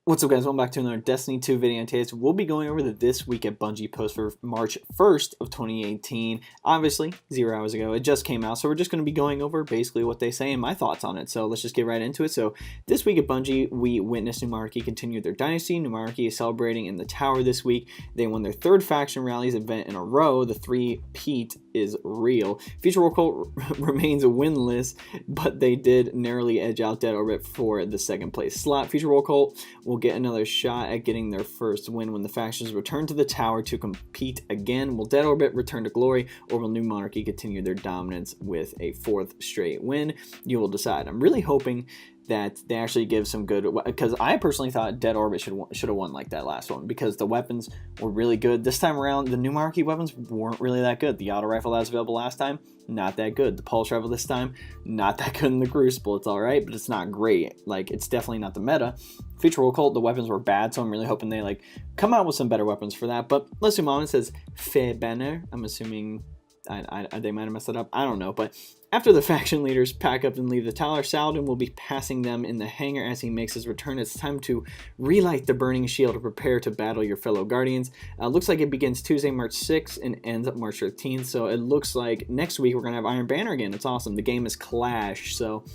What's up, guys? Welcome back to another Destiny 2 video. And today we'll be going over the This Week at Bungie post for March 1st of 2018. Obviously, 0 hours ago. It just came out, so we're just going to be going over basically what they say and my thoughts on it. So let's just get right into it. So this week at Bungie, we witnessed New Monarchy continue their dynasty. New Monarchy is celebrating in the tower this week. They won their third faction rallies event in a row. The three-peat is real. Future War Cult remains winless, but they did narrowly edge out Dead Orbit for the second place slot. Future War Cult will get another shot at getting their first win when the factions return to the tower to compete again. Will Dead Orbit return to glory, or will New Monarchy continue their dominance with a fourth straight win? You will decide. I'm really hoping that they actually give some good, because I personally thought Dead Orbit should have won like that last one, because the weapons were really good. This time around, the New Monarchy weapons weren't really that good. The auto rifle that was available last time, not that good. The pulse rifle this time, not that good in the Crucible. It's alright, but it's not great. Like, it's definitely not the meta. Future War Cult, the weapons were bad, so I'm really hoping they like come out with some better weapons for that. But let's zoom on. It says Fair Banner. I'm assuming they might have messed it up. I don't know, but after the faction leaders pack up and leave the tower, Saladin will be passing them in the hangar as he makes his return. It's time to relight the burning shield to prepare to battle your fellow Guardians. Looks like it begins Tuesday, March 6th and ends up March 13th. So it looks like next week we're going to have Iron Banner again. It's awesome. The game is Clash, so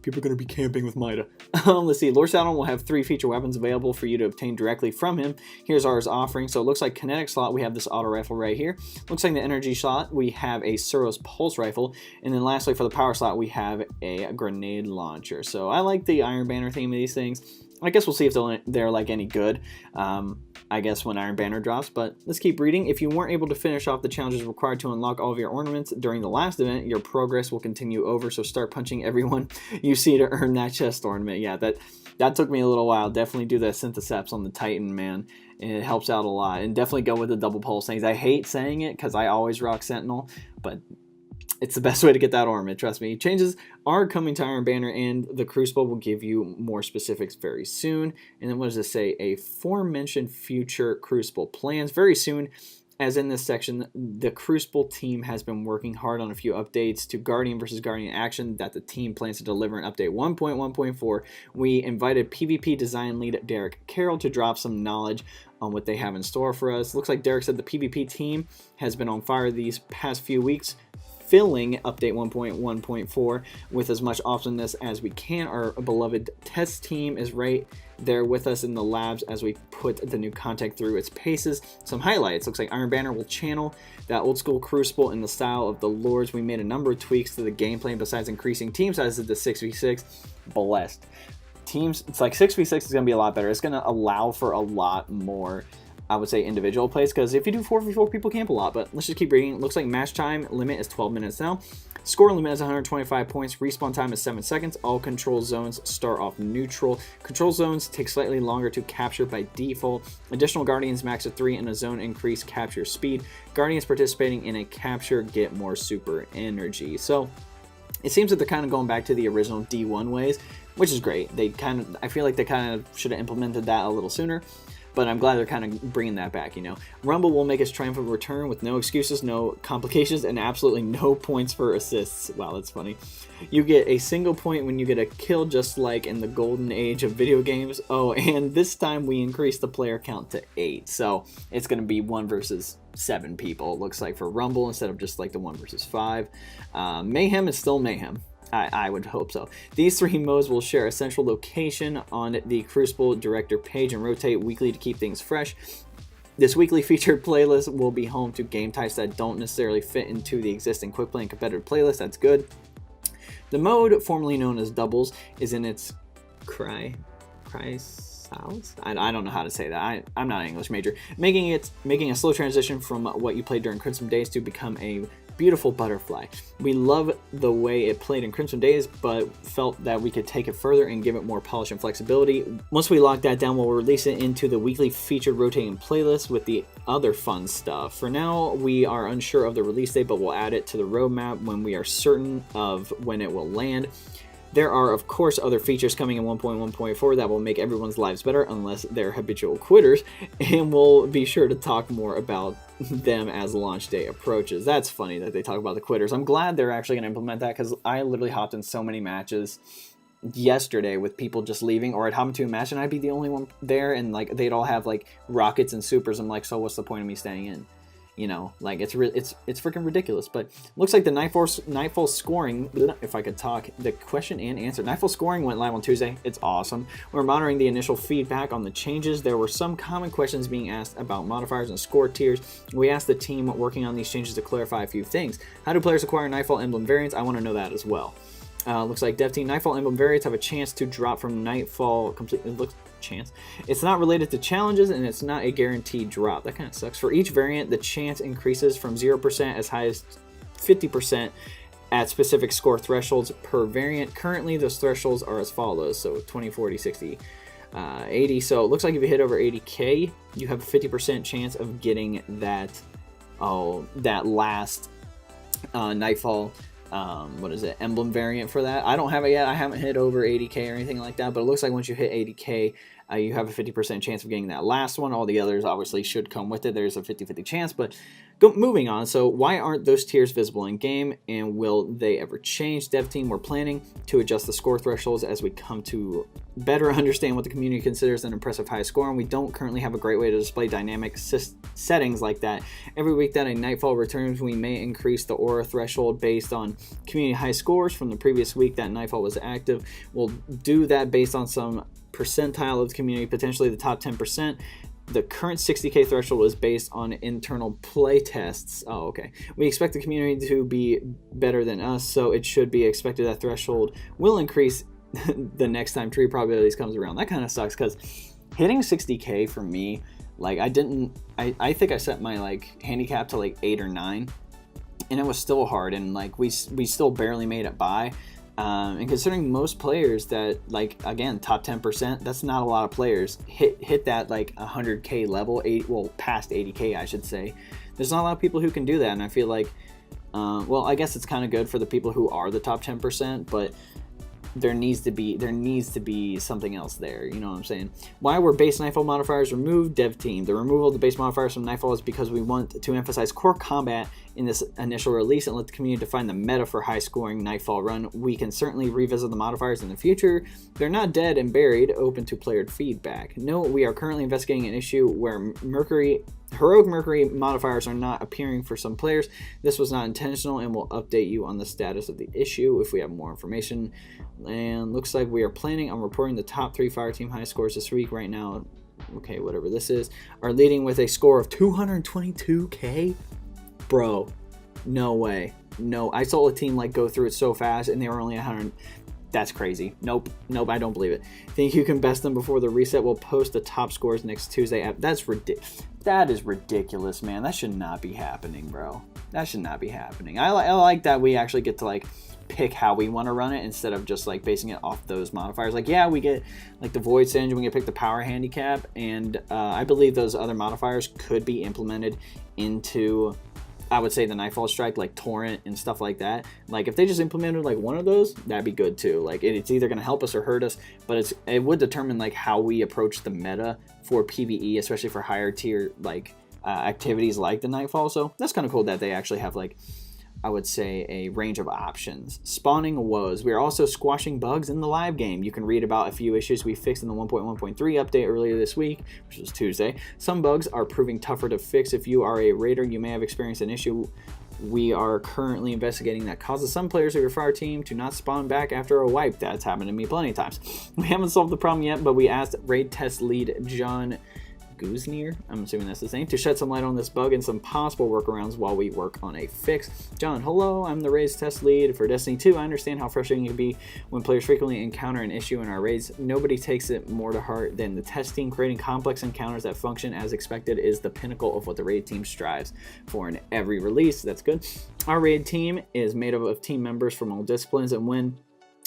people are going to be camping with Mida. Let's see. Lord Saladin will have 3 feature weapons available for you to obtain directly from him. Here's ours offering. So it looks like kinetic slot, we have this auto rifle right here. Looks like the energy slot, we have a Suros pulse rifle. And then lastly, for the power slot, we have a grenade launcher. So I like the Iron Banner theme of these things. I guess we'll see if they're like any good, I guess, when Iron Banner drops. But let's keep reading. If you weren't able to finish off the challenges required to unlock all of your ornaments during the last event, your progress will continue over. So start punching everyone you see to earn that chest ornament. Yeah, that took me a little while. Definitely do that Syntheseps on the Titan, man. And it helps out a lot. And definitely go with the double pulse things. I hate saying it because I always rock Sentinel, but it's the best way to get that ornament, trust me. Changes are coming to Iron Banner, and the Crucible will give you more specifics very soon. And then what does this say? Aforementioned future Crucible plans very soon. As in this section, the Crucible team has been working hard on a few updates to Guardian versus Guardian action that the team plans to deliver in update 1.1.4. We invited PvP design lead Derek Carroll to drop some knowledge on what they have in store for us. Looks like Derek said the PvP team has been on fire these past few weeks, filling update 1.1.4 with as much awesomeness as we can. Our beloved test team is right there with us in the labs as we put the new content through its paces. Some highlights. Looks like Iron Banner will channel that old school Crucible in the style of the Lords. We made a number of tweaks to the gameplay besides increasing team sizes to 6v6. Blessed. Teams, it's like 6v6 is going to be a lot better. It's going to allow for a lot more, I would say, individual plays, because if you do 4v4, people camp a lot. But let's just keep reading. It looks like match time limit is 12 minutes now. Score limit is 125 points. Respawn time is 7 seconds. All control zones start off neutral. Control zones take slightly longer to capture by default. Additional Guardians max of 3 and a zone increase capture speed. Guardians participating in a capture get more super energy. So it seems that they're kind of going back to the original D1 ways, which is great. I feel like they kind of should have implemented that a little sooner. But I'm glad they're kind of bringing that back, you know. Rumble will make its triumphant return with no excuses, no complications, and absolutely no points for assists. Wow, that's funny. You get a single point when you get a kill, just like in the golden age of video games. Oh, and this time we increased the player count to 8. So it's going to be 1 versus 7 people, it looks like, for Rumble, instead of just like the 1 versus 5. Mayhem is still Mayhem. I would hope so. These 3 modes will share a central location on the Crucible Director page and rotate weekly to keep things fresh. This weekly featured playlist will be home to game types that don't necessarily fit into the existing quick play and competitive playlist. That's good. The mode, formerly known as Doubles, is in its I don't know how to say that. I'm not an English major. Making a slow transition from what you played during Crimson Days to become a beautiful butterfly. We love the way it played in Crimson Days, but felt that we could take it further and give it more polish and flexibility. Once we lock that down, we'll release it into the weekly featured rotating playlist with the other fun stuff. For now, we are unsure of the release date, but we'll add it to the roadmap when we are certain of when it will land. There are, of course, other features coming in 1.1.4 that will make everyone's lives better, unless they're habitual quitters, and we'll be sure to talk more about them as launch day approaches. That's funny that they talk about the quitters. I'm glad they're actually going to implement that, because I literally hopped in so many matches yesterday with people just leaving, or I'd happen to imagine I'd be the only one there, and like they'd all have like rockets and supers. I'm like, so what's the point of me staying in? You know, like it's freaking ridiculous. But looks like the Nightfall scoring, if I could talk, the question and answer. Nightfall scoring went live on Tuesday. It's awesome. We're monitoring the initial feedback on the changes. There were some common questions being asked about modifiers and score tiers. We asked the team working on these changes to clarify a few things. How do players acquire Nightfall emblem variants? I want to know that as well. Looks like Dev Team Nightfall emblem variants have a chance to drop from Nightfall completely. Chance. It's not related to challenges, and it's not a guaranteed drop. That kind of sucks. For each variant, the chance increases from 0% as high as 50% at specific score thresholds per variant. Currently, those thresholds are as follows. So 20, 40, 60, 80. So it looks like if you hit over 80k, you have a 50% chance of getting that last Nightfall what is it, emblem variant for that. I don't have it yet. I haven't hit over 80k or anything like that, but it looks like once you hit 80k, you have a 50% chance of getting that last one. All the others obviously should come with it. There's a 50-50 chance, but moving on. So why aren't those tiers visible in game, and will they ever change? Dev team, we're planning to adjust the score thresholds as we come to better understand what the community considers an impressive high score, and we don't currently have a great way to display dynamic settings like that. Every week that a Nightfall returns, we may increase the aura threshold based on community high scores from the previous week that Nightfall was active. We'll do that based on some percentile of the community, potentially the top 10%. The current 60k threshold is based on internal play tests. Oh, okay. We expect the community to be better than us, so it should be expected that threshold will increase the next time tree probabilities comes around. That kind of sucks, because hitting 60k for me, like I think I set my like handicap to like 8 or 9, and it was still hard, and like we still barely made it by. And considering most players that, like, again, top 10%, that's not a lot of players hit that like 100k level, past 80k, I should say. There's not a lot of people who can do that, and I feel like, well, I guess it's kind of good for the people who are the top 10%, but there needs to be something else there. You know what I'm saying? Why were base Nightfall modifiers removed? Dev team. The removal of the base modifiers from Nightfall is because we want to emphasize core combat in this initial release and let the community define the meta for high scoring Nightfall run. We can certainly revisit the modifiers in the future. They're not dead and buried, open to player feedback. No, we are currently investigating an issue where Heroic Mercury modifiers are not appearing for some players. This was not intentional, and we'll update you on the status of the issue if we have more information. And looks like we are planning on reporting the top 3 Fireteam high scores this week. Right now, okay, whatever this is, are leading with a score of 222k. Bro, no way. No, I saw a team like go through it so fast, and they were only 100. That's crazy. Nope, I don't believe it. Think you can best them before the reset? We'll post the top scores next Tuesday. That's ridiculous. That is ridiculous, man. That should not be happening, bro. That should not be happening. I like that we actually get to like pick how we want to run it instead of just like basing it off those modifiers. Like, yeah, we get like the Void Singe, we can pick the power handicap, and I believe those other modifiers could be implemented into, I would say, the Nightfall Strike, like Torrent and stuff like that. Like, if they just implemented like one of those, that'd be good too. Like, it's either going to help us or hurt us, but it would determine like how we approach the meta for PvE, especially for higher tier like activities like the Nightfall. So that's kind of cool that they actually have like, I would say, a range of options. Spawning woes. We are also squashing bugs in the live game. You can read about a few issues we fixed in the 1.1.3 update earlier this week, which was Tuesday. Some bugs are proving tougher to fix. If you are a raider, you may have experienced an issue we are currently investigating that causes some players of your fire team to not spawn back after a wipe. That's happened to me plenty of times. We haven't solved the problem yet, but we asked raid test lead John Guznier, I'm assuming that's his name, to shed some light on this bug and some possible workarounds while we work on a fix. John, hello, I'm the raids test lead for Destiny 2. I understand how frustrating it can be when players frequently encounter an issue in our raids. Nobody takes it more to heart than the test team. Creating complex encounters that function as expected is the pinnacle of what the raid team strives for in every release. That's good. Our raid team is made up of team members from all disciplines, and when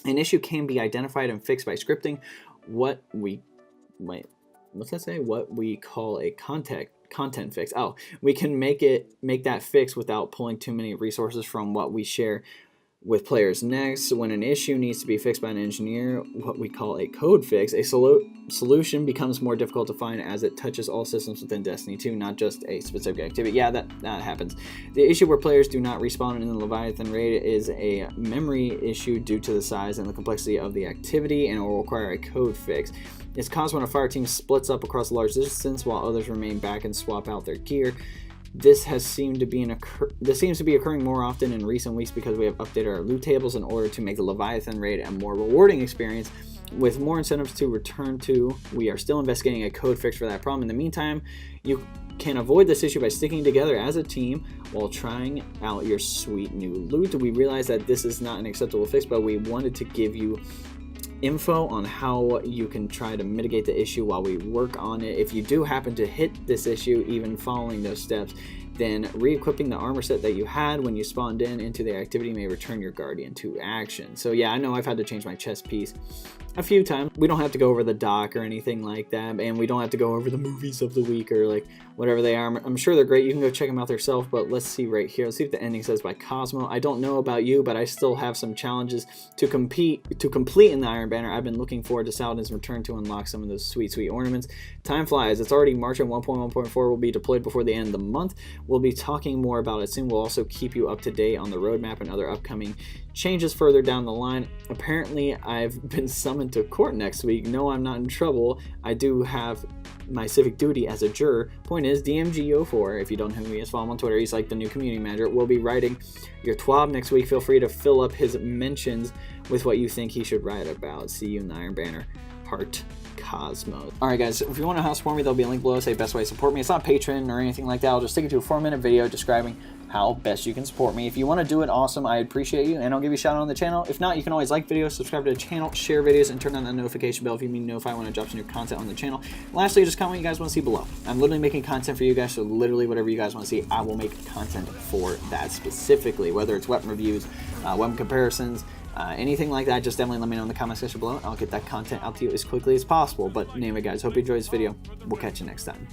an issue can be identified and fixed by scripting, what we call a content fix. Oh, we can make that fix without pulling too many resources from what we share with players next. When an issue needs to be fixed by an engineer, what we call a code fix, a solution becomes more difficult to find as it touches all systems within Destiny 2, not just a specific activity. Yeah, that happens. The issue where players do not respawn in the Leviathan raid is a memory issue due to the size and the complexity of the activity, and it will require a code fix. It's caused when a fire team splits up across a large distance while others remain back and swap out their gear. This seems to be occurring more often in recent weeks because we have updated our loot tables in order to make the Leviathan raid a more rewarding experience with more incentives to return to. We are still investigating a code fix for that problem. In the meantime, you can avoid this issue by sticking together as a team while trying out your sweet new loot. We realize that this is not an acceptable fix, but we wanted to give you info on how you can try to mitigate the issue while we work on it. If you do happen to hit this issue even following those steps, then re-equipping the armor set that you had when you spawned into the activity may return your Guardian to action. So yeah, I know I've had to change my chest piece a few times. We don't have to go over the doc or anything like that, and we don't have to go over the movies of the week or like whatever they are. I'm sure they're great. You can go check them out yourself, but let's see right here. Let's see what the ending says by Cosmo. I don't know about you, but I still have some challenges to complete in the Iron Banner. I've been looking forward to Saladin's return to unlock some of those sweet ornaments. Time flies. It's already March, and 1.1.4 will be deployed before the end of the month. We'll be talking more about it soon. We'll also keep you up to date on the roadmap and other upcoming changes further down the line. Apparently, I've been summoned to court next week. No, I'm not in trouble. I do have my civic duty as a juror. Point is, DMGO4, if you don't know who he is, follow him on Twitter. He's like the new community manager. We'll be writing your TWAB next week. Feel free to fill up his mentions with what you think he should write about. See you in the Iron Banner. Heart, Cosmo. Alright guys, if you want to know how to support me, there'll be a link below. Say best way to support me. It's not Patreon or anything like that. I'll just stick it to a 4-minute video describing how best you can support me. If you want to do it, awesome. I appreciate you, and I'll give you a shout out on the channel. If not, you can always like videos, subscribe to the channel, share videos, and turn on that notification bell if you need to notify when I drop some new content on the channel. Lastly, just comment what you guys want to see below. I'm literally making content for you guys, so literally whatever you guys want to see, I will make content for that specifically. Whether it's weapon reviews, weapon comparisons, anything like that, just definitely let me know in the comment section below. I'll get that content out to you as quickly as possible. But anyway guys, hope you enjoyed this video. We'll catch you next time.